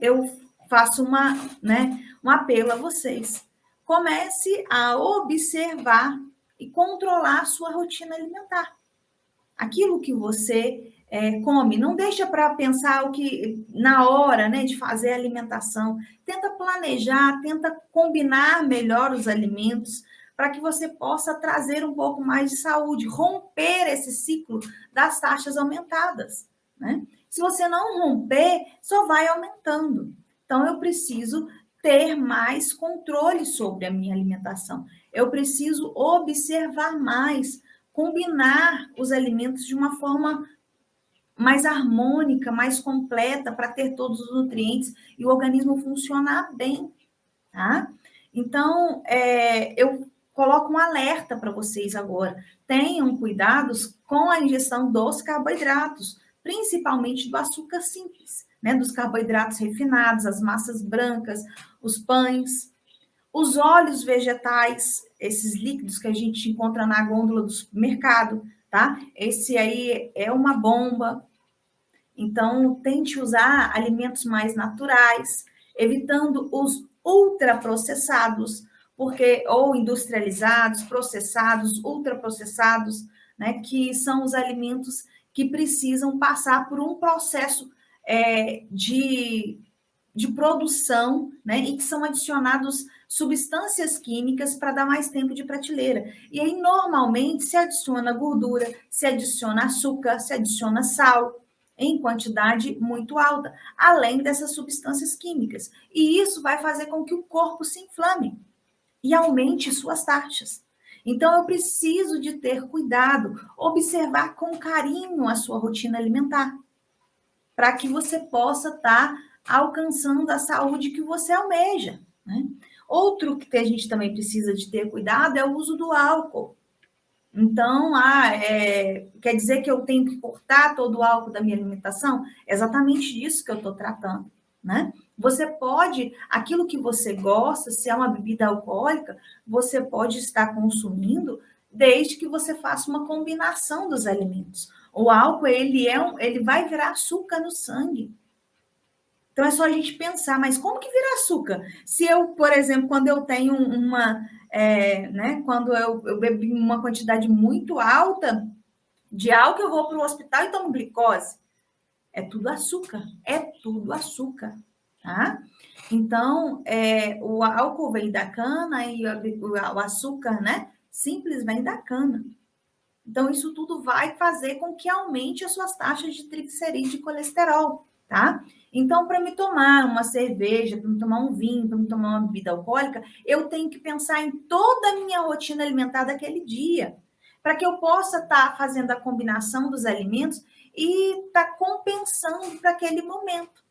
eu faço um apelo a vocês. Comece a observar e controlar a sua rotina alimentar. Aquilo que você come, não deixa para pensar o que na hora, né, de fazer a alimentação. Tenta planejar, tenta combinar melhor os alimentos para que você possa trazer um pouco mais de saúde, romper esse ciclo das taxas aumentadas, né? Se você não romper, só vai aumentando. Então, eu preciso ter mais controle sobre a minha alimentação. Eu preciso observar mais, combinar os alimentos de uma forma mais harmônica, mais completa, para ter todos os nutrientes e o organismo funcionar bem, tá? Então, eu coloco um alerta para vocês agora. Tenham cuidados com a ingestão dos carboidratos, principalmente do açúcar simples, né? Dos carboidratos refinados, as massas brancas, os pães, os óleos vegetais, esses líquidos que a gente encontra na gôndola do supermercado, tá? Esse aí é uma bomba. Então, tente usar alimentos mais naturais, evitando os ultraprocessados, porque ou industrializados, processados, ultraprocessados, né, que são os alimentos que precisam passar por um processo de produção, né, e que são adicionados substâncias químicas para dar mais tempo de prateleira. E aí, normalmente, se adiciona gordura, se adiciona açúcar, se adiciona sal, em quantidade muito alta, além dessas substâncias químicas. E isso vai fazer com que o corpo se inflame e aumente suas taxas. Então, eu preciso de ter cuidado, observar com carinho a sua rotina alimentar, para que você possa estar alcançando a saúde que você almeja, né? Outro que a gente também precisa de ter cuidado é o uso do álcool. Então, quer dizer que eu tenho que cortar todo o álcool da minha alimentação? É exatamente disso que eu estou tratando, né? Você pode, aquilo que você gosta, se é uma bebida alcoólica, você pode estar consumindo desde que você faça uma combinação dos alimentos. O álcool, ele vai virar açúcar no sangue. Então, é só a gente pensar, mas como que vira açúcar? Se eu, por exemplo, quando eu tenho né, quando eu bebi uma quantidade muito alta de álcool, eu vou para o hospital e tomo glicose. É tudo açúcar, tá? Então, o álcool vem da cana e o açúcar, né, simples vem da cana. Então, isso tudo vai fazer com que aumente as suas taxas de triglicerídeos e de colesterol, tá? Então, para me tomar uma cerveja, para me tomar um vinho, para me tomar uma bebida alcoólica, eu tenho que pensar em toda a minha rotina alimentar daquele dia, para que eu possa estar fazendo a combinação dos alimentos e estar compensando para aquele momento.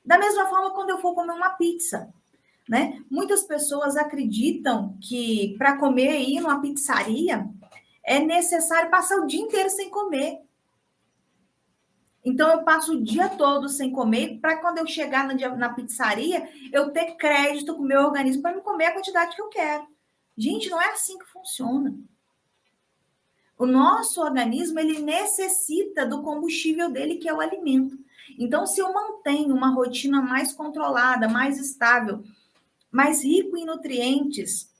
Da mesma forma, quando eu for comer uma pizza, né? Muitas pessoas acreditam que para comer e ir numa pizzaria é necessário passar o dia inteiro sem comer. Então, eu passo o dia todo sem comer, para quando eu chegar na pizzaria, eu ter crédito com o meu organismo para me comer a quantidade que eu quero. Gente, não é assim que funciona. O nosso organismo, ele necessita do combustível dele, que é o alimento. Então, se eu mantenho uma rotina mais controlada, mais estável, mais rico em nutrientes,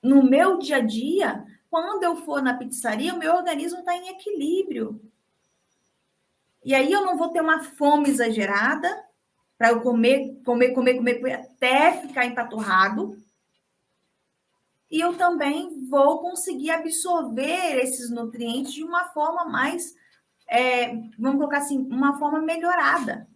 no meu dia a dia, quando eu for na pizzaria, o meu organismo está em equilíbrio. E aí eu não vou ter uma fome exagerada para eu comer até ficar empaturrado. E eu também vou conseguir absorver esses nutrientes de uma forma mais, vamos colocar assim, uma forma melhorada,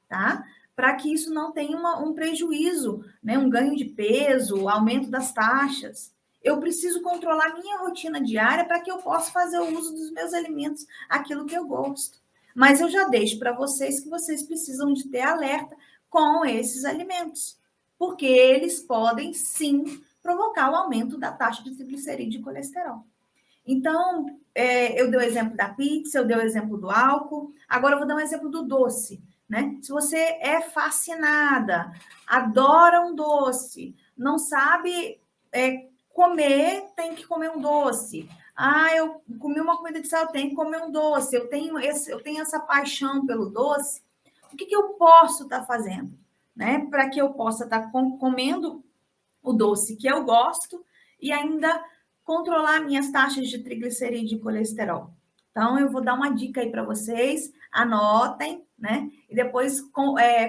tá? Para que isso não tenha um prejuízo, né? Um ganho de peso, aumento das taxas. Eu preciso controlar minha rotina diária para que eu possa fazer o uso dos meus alimentos, aquilo que eu gosto. Mas eu já deixo para vocês que vocês precisam de ter alerta com esses alimentos, porque eles podem, sim, provocar o aumento da taxa de triglicerídeo e colesterol. Então, eu dei o exemplo da pizza, eu dei o exemplo do álcool, agora eu vou dar um exemplo do doce, né? Se você é fascinada, adora um doce, não sabe comer, tem que comer um doce. Ah, eu comi uma comida de sal, eu tenho que comer um doce. Eu tenho essa paixão pelo doce. o que eu posso estar fazendo, né? Para que eu possa estar comendo o doce que eu gosto e ainda controlar minhas taxas de triglicerídeo e colesterol. Então, eu vou dar uma dica aí para vocês, anotem, né? E depois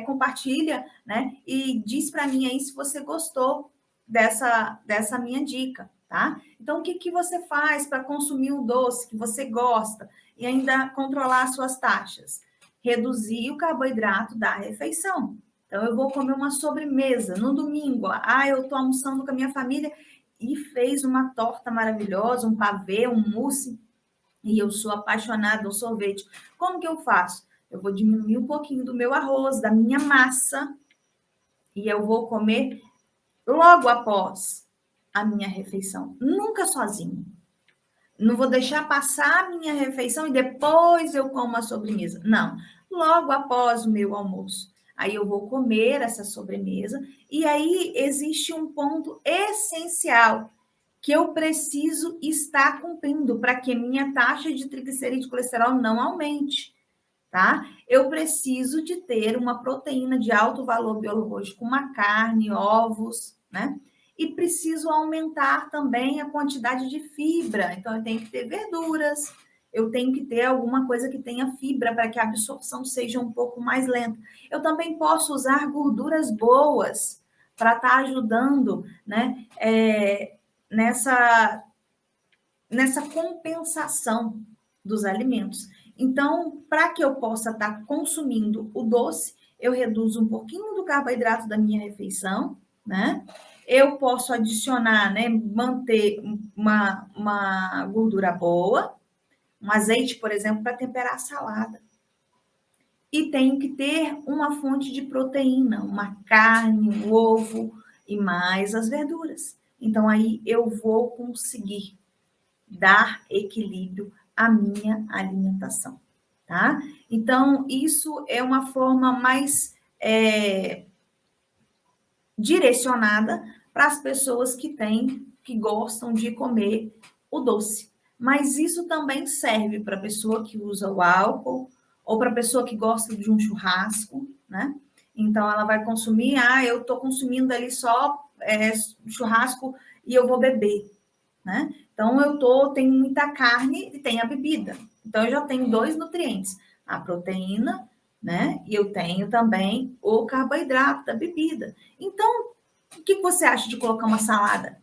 compartilha, né? E diz para mim aí se você gostou dessa minha dica, tá? Então, o que você faz para consumir o doce que você gosta e ainda controlar as suas taxas? Reduzir o carboidrato da refeição. Então, eu vou comer uma sobremesa no domingo. Eu estou almoçando com a minha família e fez uma torta maravilhosa, um pavê, um mousse, e eu sou apaixonada no sorvete. Como que eu faço? Eu vou diminuir um pouquinho do meu arroz, da minha massa, e eu vou comer logo após a minha refeição. Nunca sozinho. Não vou deixar passar a minha refeição e depois eu como a sobremesa. Não, logo após o meu almoço. Aí eu vou comer essa sobremesa e aí existe um ponto essencial que eu preciso estar cumprindo para que minha taxa de triglicerídeo e colesterol não aumente, tá? Eu preciso de ter uma proteína de alto valor biológico, uma carne, ovos, né? E preciso aumentar também a quantidade de fibra. Então, eu tenho que ter verduras, eu tenho que ter alguma coisa que tenha fibra para que a absorção seja um pouco mais lenta. Eu também posso usar gorduras boas para estar ajudando, né? Nessa compensação dos alimentos. Então, para que eu possa estar consumindo o doce, eu reduzo um pouquinho do carboidrato da minha refeição, né? Eu posso adicionar, né, manter uma gordura boa, um azeite, por exemplo, para temperar a salada. E tenho que ter uma fonte de proteína, uma carne, um ovo e mais as verduras. Então, aí eu vou conseguir dar equilíbrio à minha alimentação, tá? Então, isso é uma forma mais direcionada para as pessoas que gostam de comer o doce. Mas isso também serve para a pessoa que usa o álcool ou para a pessoa que gosta de um churrasco, né? Então, ela vai consumir, eu estou consumindo ali só churrasco e eu vou beber, né? Então, tenho muita carne e tem a bebida. Então, eu já tenho 2 nutrientes, a proteína, né? E eu tenho também o carboidrato da bebida. Então, o que você acha de colocar uma salada?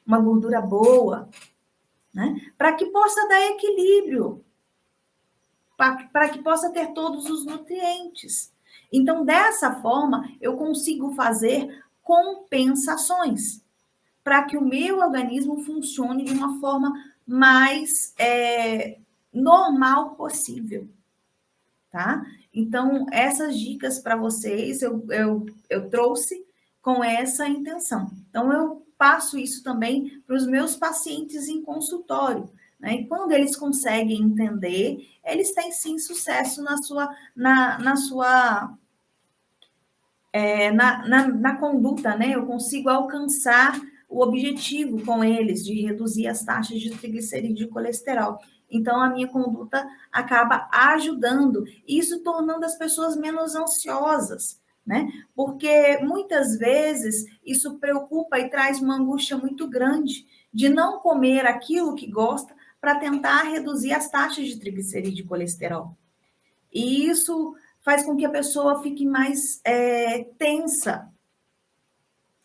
Uma gordura boa, né? Para que possa dar equilíbrio, para que possa ter todos os nutrientes. Então, dessa forma, eu consigo fazer compensações para que o meu organismo funcione de uma forma mais normal possível, tá? Então, essas dicas para vocês eu trouxe com essa intenção. Então, eu passo isso também para os meus pacientes em consultório, né? E quando eles conseguem entender, eles têm sim sucesso na conduta, né? Eu consigo alcançar o objetivo com eles de reduzir as taxas de triglicerídeo e colesterol. Então, a minha conduta acaba ajudando, isso tornando as pessoas menos ansiosas, né? Porque muitas vezes isso preocupa e traz uma angústia muito grande de não comer aquilo que gosta para tentar reduzir as taxas de triglicerídeo e colesterol. E isso faz com que a pessoa fique mais tensa,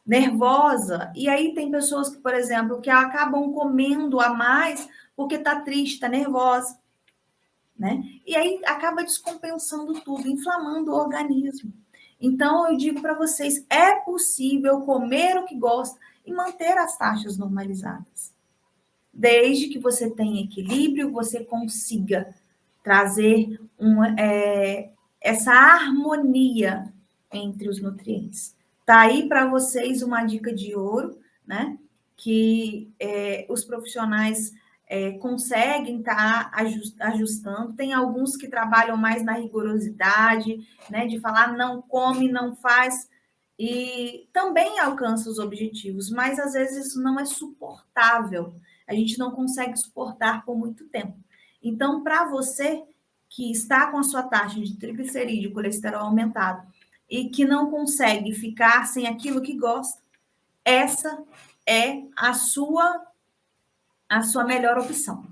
nervosa. E aí tem pessoas que, por exemplo, que acabam comendo a mais porque está triste, está nervosa, né? E aí acaba descompensando tudo, inflamando o organismo. Então, eu digo para vocês, é possível comer o que gosta e manter as taxas normalizadas. Desde que você tenha equilíbrio, você consiga trazer essa harmonia entre os nutrientes. Tá aí para vocês uma dica de ouro, né? Que os profissionais conseguem estar ajustando. Tem alguns que trabalham mais na rigorosidade, né? De falar não come, não faz, e também alcança os objetivos, mas às vezes isso não é suportável. A gente não consegue suportar por muito tempo. Então, para você que está com a sua taxa de triglicerídeo, colesterol aumentado, e que não consegue ficar sem aquilo que gosta, essa é a sua melhor opção.